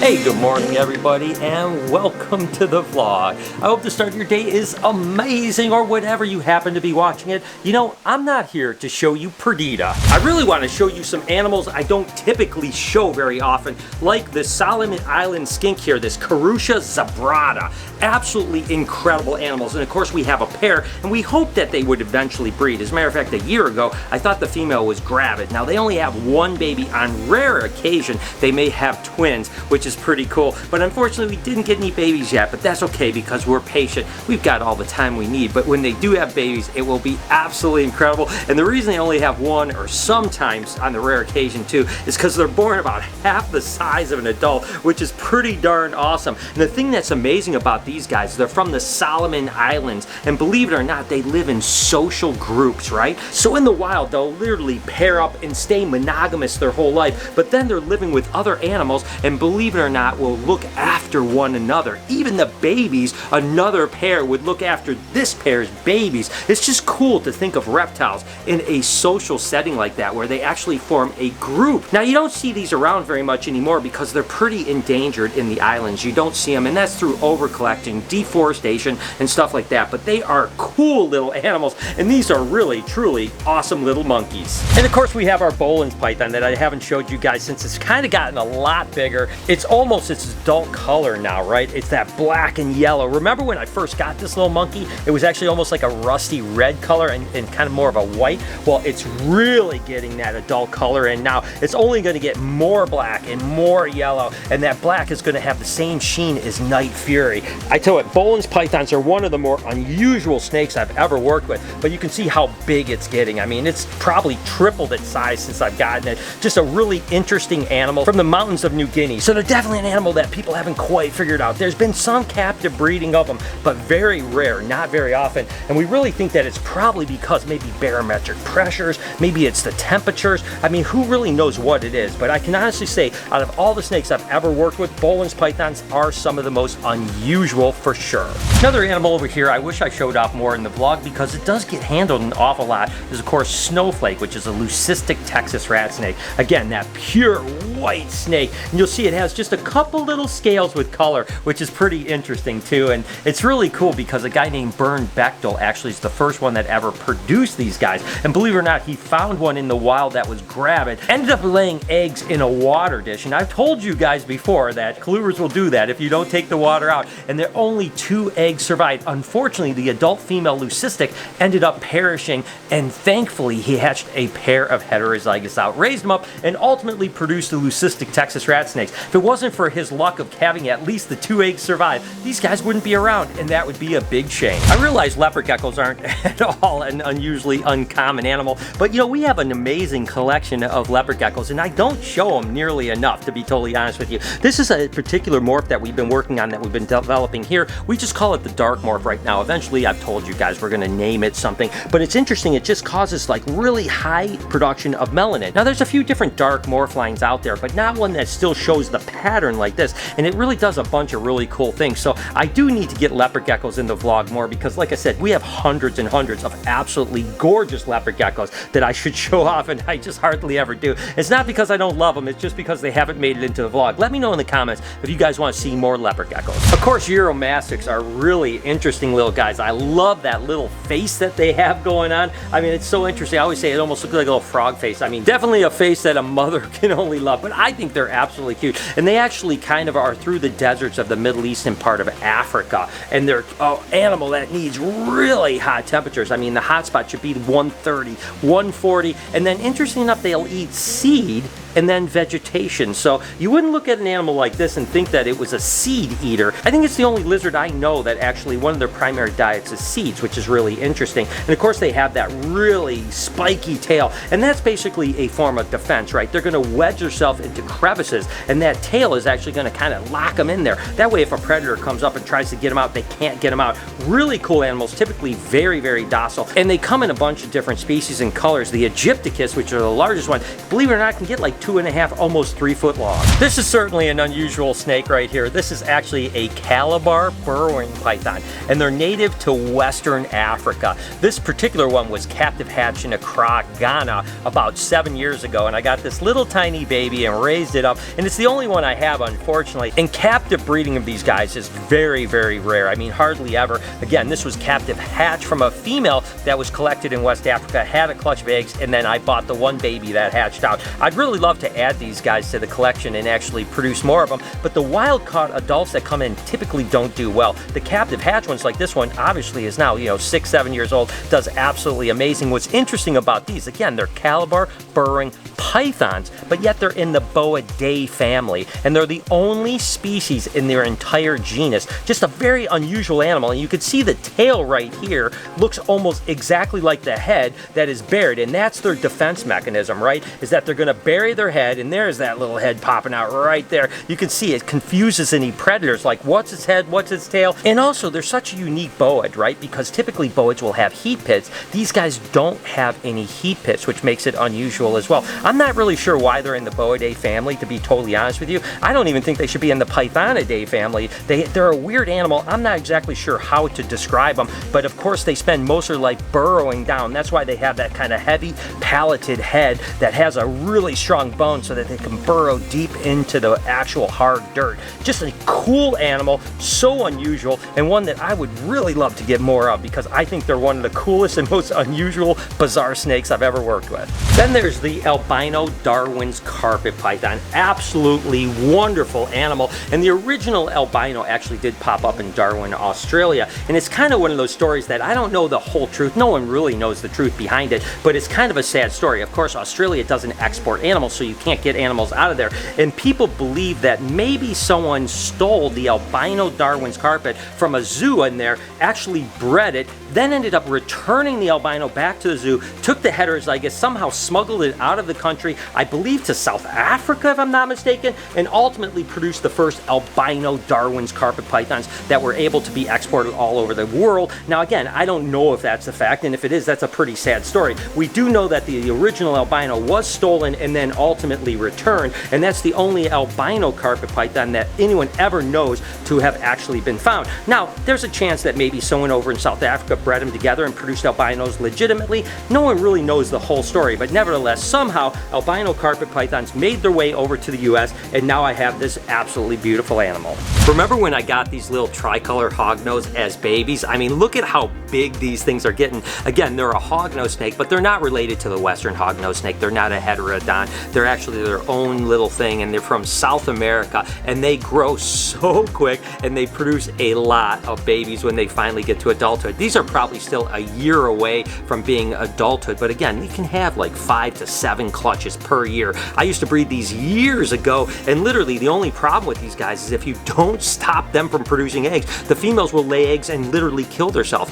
Hey, good morning everybody, and welcome to the vlog. I hope the start of your day is amazing, or whatever you happen to be watching it. You know, I'm not here to show you Perdita. I really want to show you some animals I don't typically show very often, like the Solomon Island skink here, this Carusha zebrata. Absolutely incredible animals, and of course we have a pair, and we hope that they would eventually breed. As a matter of fact, a year ago, I thought the female was gravid. Now, they only have one baby. On rare occasion, they may have twins, which is pretty cool, but unfortunately we didn't get any babies yet, but that's okay because we're patient. We've got all the time we need, but when they do have babies, it will be absolutely incredible. And the reason they only have one, or sometimes on the rare occasion too, is because they're born about half the size of an adult, which is pretty darn awesome. And the thing that's amazing about these guys, they're from the Solomon Islands, and believe it or not, they live in social groups, right? So in the wild, they'll literally pair up and stay monogamous their whole life, but then they're living with other animals, and believe it or not, will look after one another. Even the babies, another pair would look after this pair's babies. It's just cool to think of reptiles in a social setting like that, where they actually form a group. Now, you don't see these around very much anymore because they're pretty endangered in the islands. You don't see them, and that's through overcollecting, deforestation, and stuff like that. But they are cool little animals, and these are really, truly awesome little monkeys. And of course, we have our Bowlins Python that I haven't showed you guys since it's kind of gotten a lot bigger. It's almost its adult color now, right? It's that black and yellow. Remember when I first got this little monkey? It was actually almost like a rusty red color and kind of more of a white. Well, it's really getting that adult color, and now it's only going to get more black and more yellow, and that black is going to have the same sheen as Night Fury. I tell you what, Bowlins Pythons are one of the more unusual snakes I've ever worked with, but you can see how big it's getting. I mean, it's probably tripled its size since I've gotten it. Just a really interesting animal from the mountains of New Guinea. So they're definitely an animal that people haven't quite figured out. There's been some captive breeding of them, but very rare, not very often. And we really think that it's probably because maybe barometric pressures, maybe it's the temperatures. I mean, who really knows what it is? But I can honestly say, out of all the snakes I've ever worked with, Bowlins Pythons are some of the most unusual for sure. Another animal over here I wish I showed off more in the vlog because it does get handled an awful lot is, of course, Snowflake, which is a leucistic Texas rat snake. Again, that pure white snake. And you'll see it has just a couple little scales with color, which is pretty interesting too. And it's really cool because a guy named Bernd Bechtel actually is the first one that ever produced these guys. And believe it or not, he found one in the wild that was gravid, ended up laying eggs in a water dish. And I've told you guys before that colubers will do that if you don't take the water out. And there only 2 eggs survived. Unfortunately, the adult female leucistic ended up perishing, and thankfully he hatched a pair of heterozygous out, raised them up, and ultimately produced the leucistic Texas rat snakes. If it wasn't for his luck of having at least the 2 eggs survive, these guys wouldn't be around, and that would be a big shame. I realize leopard geckos aren't at all an unusually uncommon animal, but you know, we have an amazing collection of leopard geckos, and I don't show them nearly enough, to be totally honest with you. This is a particular morph that we've been working on, that we've been developing here. We just call it the dark morph right now. Eventually, I've told you guys we're going to name it something, but it's interesting. It just causes like really high production of melanin. Now, there's a few different dark morph lines out there, but not one that still shows the pattern like this, and it really does a bunch of really cool things. So I do need to get leopard geckos in the vlog more because, like I said, we have hundreds and hundreds of absolutely gorgeous leopard geckos that I should show off, and I just hardly ever do. It's not because I don't love them, it's just because they haven't made it into the vlog. Let me know in the comments if you guys want to see more leopard geckos. Of course, Euromastics are really interesting little guys. I love that little face that they have going on. I mean, it's so interesting. I always say it almost looks like a little frog face. I mean, definitely a face that a mother can only love, but I think they're absolutely cute. And they actually kind of are through the deserts of the Middle Eastern part of Africa, and they're an animal that needs really hot temperatures. I mean, the hot spot should be 130, 140, and then interesting enough, they'll eat seed and then vegetation. So you wouldn't look at an animal like this and think that it was a seed eater. I think it's the only lizard I know that actually one of their primary diets is seeds, which is really interesting. And of course, they have that really spiky tail, and that's basically a form of defense, right? They're gonna wedge themselves into crevices, and that tail is actually gonna kind of lock them in there. That way, if a predator comes up and tries to get them out, they can't get them out. Really cool animals, typically very, very docile, and they come in a bunch of different species and colors. The Egypticus, which are the largest one, believe it or not, can get like 2.5, almost 3 foot long. This is certainly an unusual snake right here. This is actually a Calabar burrowing python, and they're native to Western Africa. This particular one was captive hatched in Accra, Ghana about 7 years ago, and I got this little tiny baby and raised it up, and it's the only one I have, unfortunately. And captive breeding of these guys is very, very rare. I mean, hardly ever. Again, this was captive hatched from a female that was collected in West Africa, had a clutch of eggs, and then I bought the one baby that hatched out. I'd really love to add these guys to the collection and actually produce more of them, but the wild caught adults that come in typically don't do well. The captive hatch ones like this one obviously is now, 6, 7 years old, does absolutely amazing. What's interesting about these, again, they're Calabar burrowing pythons, but yet they're in the Boidae family, and they're the only species in their entire genus. Just a very unusual animal, and you can see the tail right here looks almost exactly like the head that is buried, and that's their defense mechanism, right? Is that they're going to bury their head, and there's that little head popping out right there. You can see it confuses any predators, like what's its head, what's its tail. And also they're such a unique boid, right? Because typically boids will have heat pits. These guys don't have any heat pits, which makes it unusual as well. I'm not really sure why they're in the Boidae family, to be totally honest with you. I don't even think they should be in the Pythonidae family. They're a weird animal. I'm not exactly sure how to describe them, but of course they spend most of their life burrowing down. That's why they have that kind of heavy palated head that has a really strong bone so that they can burrow deep into the actual hard dirt. Just a cool animal, so unusual, and one that I would really love to get more of because I think they're one of the coolest and most unusual, bizarre snakes I've ever worked with. Then there's the Albino Darwins carpet python. Absolutely wonderful animal, and the original albino actually did pop up in Darwin, Australia, and it's kind of one of those stories that I don't know the whole truth. No one really knows the truth behind it, but it's kind of a sad story. Of course, Australia doesn't export animals, so you can't get animals out of there, and people believe that maybe someone stole the Albino Darwins carpet from a zoo in there, actually bred it, then ended up returning the albino back to the zoo, took the heterozygous, somehow smuggled it out of the country, I believe to South Africa if I'm not mistaken, and ultimately produced the first Albino Darwins carpet pythons that were able to be exported all over the world. Now again, I don't know if that's a fact, and if it is, that's a pretty sad story. We do know that the original albino was stolen and then ultimately returned, and that's the only albino carpet python that anyone ever knows to have actually been found. Now, there's a chance that maybe someone over in South Africa bred them together and produced albinos legitimately. No one really knows the whole story, but nevertheless, somehow albino carpet pythons made their way over to the US, and now I have this absolutely beautiful animal. Remember when I got these little tricolor hognose as babies? I mean, look at how big these things are getting. Again, they're a hognose snake, but they're not related to the Western hognose snake. They're not a heterodon. They're actually their own little thing, and they're from South America, and they grow so quick, and they produce a lot of babies when they finally get to adulthood. These are probably still a year away from being adulthood, but again, they can have like 5 to 7 clutches per year. I used to breed these years ago, and literally the only problem with these guys is if you don't stop them from producing eggs, the females will lay eggs and literally kill themselves.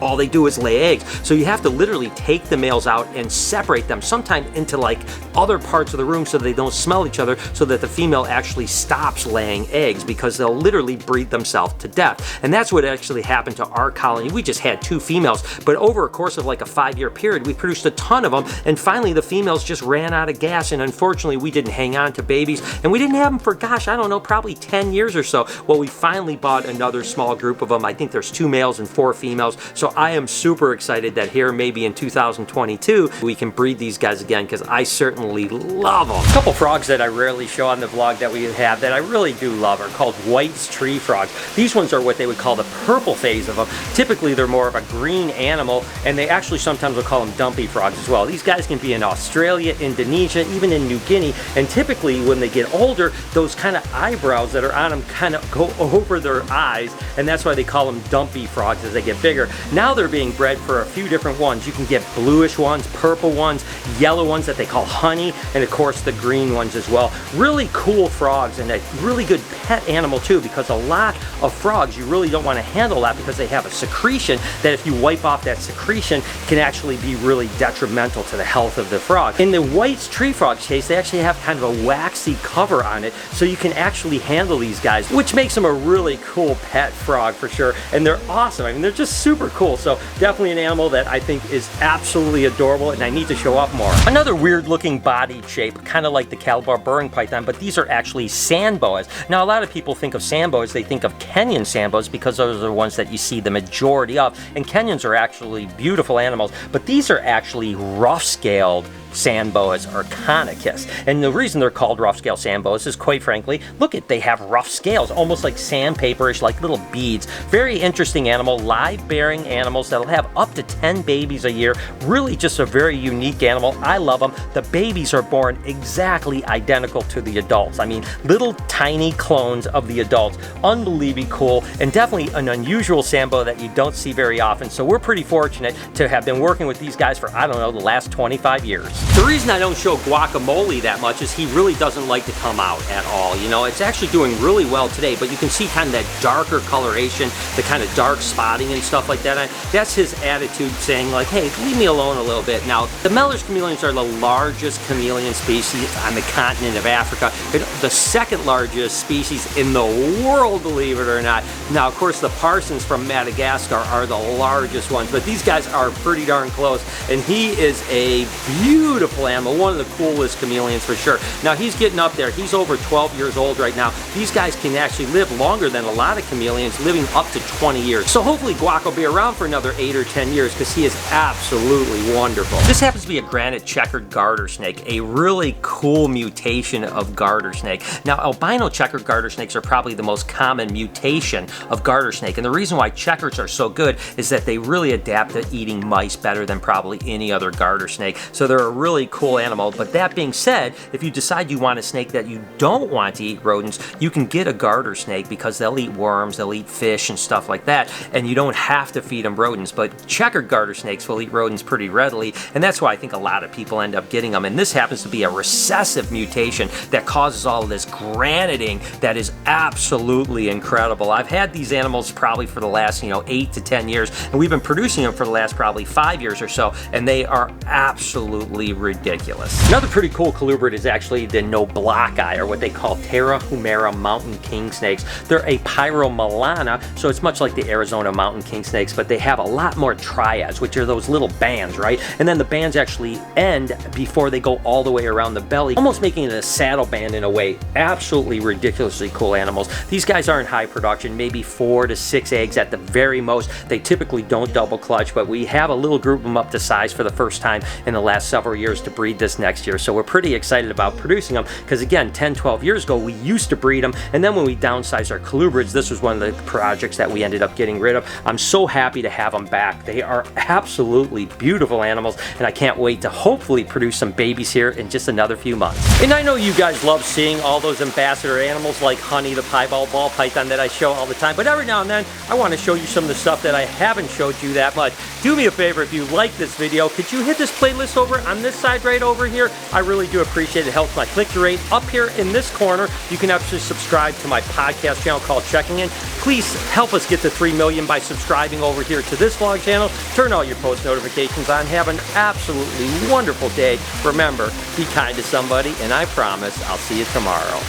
All they do is lay eggs. So you have to literally take the males out and separate them, sometimes into like other parts of the room so they don't smell each other, so that the female actually stops laying eggs, because they'll literally breed themselves to death. And that's what actually happened to our colony. We just had 2 females, but over a course of like a 5-year period, we produced a ton of them, and finally the females just ran out of gas, and unfortunately we didn't hang on to babies, and we didn't have them for, gosh, I don't know, probably 10 years or so. Well, we finally bought another small group of them. I think there's 2 males and 4 females, so I am super excited that here maybe in 2022 we can breed these guys again, because I certainly love them. A couple frogs that I rarely show on the vlog that we have that I really do love are called White's tree frogs. These ones are what they would call the purple phase of them. Typically they're more of a green animal, and they actually sometimes will call them dumpy frogs as well. These guys can be in Australia, Indonesia, even in New Guinea, and typically when they get older, those kind of eyebrows that are on them kind of go over their eyes, and that's why they call them dumpy frogs as they get bigger. Now they're being bred for a few different ones. You can get bluish ones, purple ones, yellow ones that they call honey, and of course the green ones as well. Really cool frogs, and a really good pet animal too, because a lot of frogs you really don't want to handle that because they have a secretion that if you wipe off that secretion can actually be really detrimental to the health of the frog. In the White's tree frog's case, they actually have kind of a waxy cover on it, so you can actually handle these guys, which makes them a really cool pet frog for sure, and they're awesome. I mean, they're just super cool, so definitely an animal that I think is absolutely adorable, and I need to show off more. Another weird looking body shape, kind of like the Calabar burrowing python, but these are actually sand boas. Now, a lot of people think of sand boas, they think of Kenyan sand boas because those are the ones that you see the majority of. And Kenyans are actually beautiful animals, but these are actually rough-scaled sand boas or conachus. And the reason they're called rough scale sand boas is, quite frankly, look at, they have rough scales, almost like sandpaperish, like little beads. Very interesting animal, live bearing animals that'll have up to 10 babies a year. Really just a very unique animal. I love them. The babies are born exactly identical to the adults. I mean, little tiny clones of the adults. Unbelievably cool, and definitely an unusual sand boa that you don't see very often. So we're pretty fortunate to have been working with these guys for, I don't know, the last 25 years. The reason I don't show Guacamole that much is he really doesn't like to come out at all. You know, it's actually doing really well today, but you can see kind of that darker coloration, the kind of dark spotting and stuff like that. That's his attitude, saying like, hey, leave me alone a little bit. Now, the Meller's chameleons are the largest chameleon species on the continent of Africa, and the second largest species in the world, believe it or not. Now, of course, the Parsons from Madagascar are the largest ones, but these guys are pretty darn close, and he is a beautiful animal, one of the coolest chameleons for sure. Now, he's getting up there. He's over 12 years old right now. These guys can actually live longer than a lot of chameleons, living up to 20 years. So hopefully Guac will be around for another 8 or 10 years because he is absolutely wonderful. This happens to be a granite checkered garter snake, a really cool mutation of garter snake. Now, albino checkered garter snakes are probably the most common mutation of garter snake, and the reason why checkers are so good is that they really adapt to eating mice better than probably any other garter snake. So they're a really cool animal. But that being said, if you decide you want a snake that you don't want to eat rodents, you can get a garter snake because they'll eat worms, they'll eat fish and stuff like that, and you don't have to feed them rodents. But checkered garter snakes will eat rodents pretty readily, and that's why I think a lot of people end up getting them. And this happens to be a recessive mutation that causes all of this graniting that is absolutely incredible. I've had these animals probably for the last, 8 to 10 years, and we've been producing them for the last probably 5 years or so, and they are absolutely ridiculous. Another pretty cool colubrid is actually the Noblocki, or what they call Tarahumara mountain king snakes. They're a Pyromelana, so it's much like the Arizona mountain king snakes, but they have a lot more triads, which are those little bands, right? And then the bands actually end before they go all the way around the belly, almost making it a saddle band in a way. Absolutely ridiculously cool animals. These guys aren't high production, maybe 4 to 6 eggs at the very most. They typically don't double clutch, but we have a little group of them up to size for the first time in the last several years to breed this next year. So we're pretty excited about producing them because, again, 10, 12 years ago, we used to breed them, and then when we downsized our colubrids, this was one of the projects that we ended up getting rid of. I'm so happy to have them back. They are absolutely beautiful animals, and I can't wait to hopefully produce some babies here in just another few months. And I know you guys love seeing all those ambassador animals like Honey, the piebald ball python that I show all the time, but every now and then I want to show you some of the stuff that I haven't showed you that much. Do me a favor, if you like this video, could you hit this playlist over on this side right over here? I really do appreciate it. It helps my click-through rate. Up here in this corner, you can actually subscribe to my podcast channel called Checking In. Please help us get to 3 million by subscribing over here to this vlog channel. Turn all your post notifications on. Have an absolutely wonderful day. Remember, be kind to somebody, and I promise I'll see you tomorrow.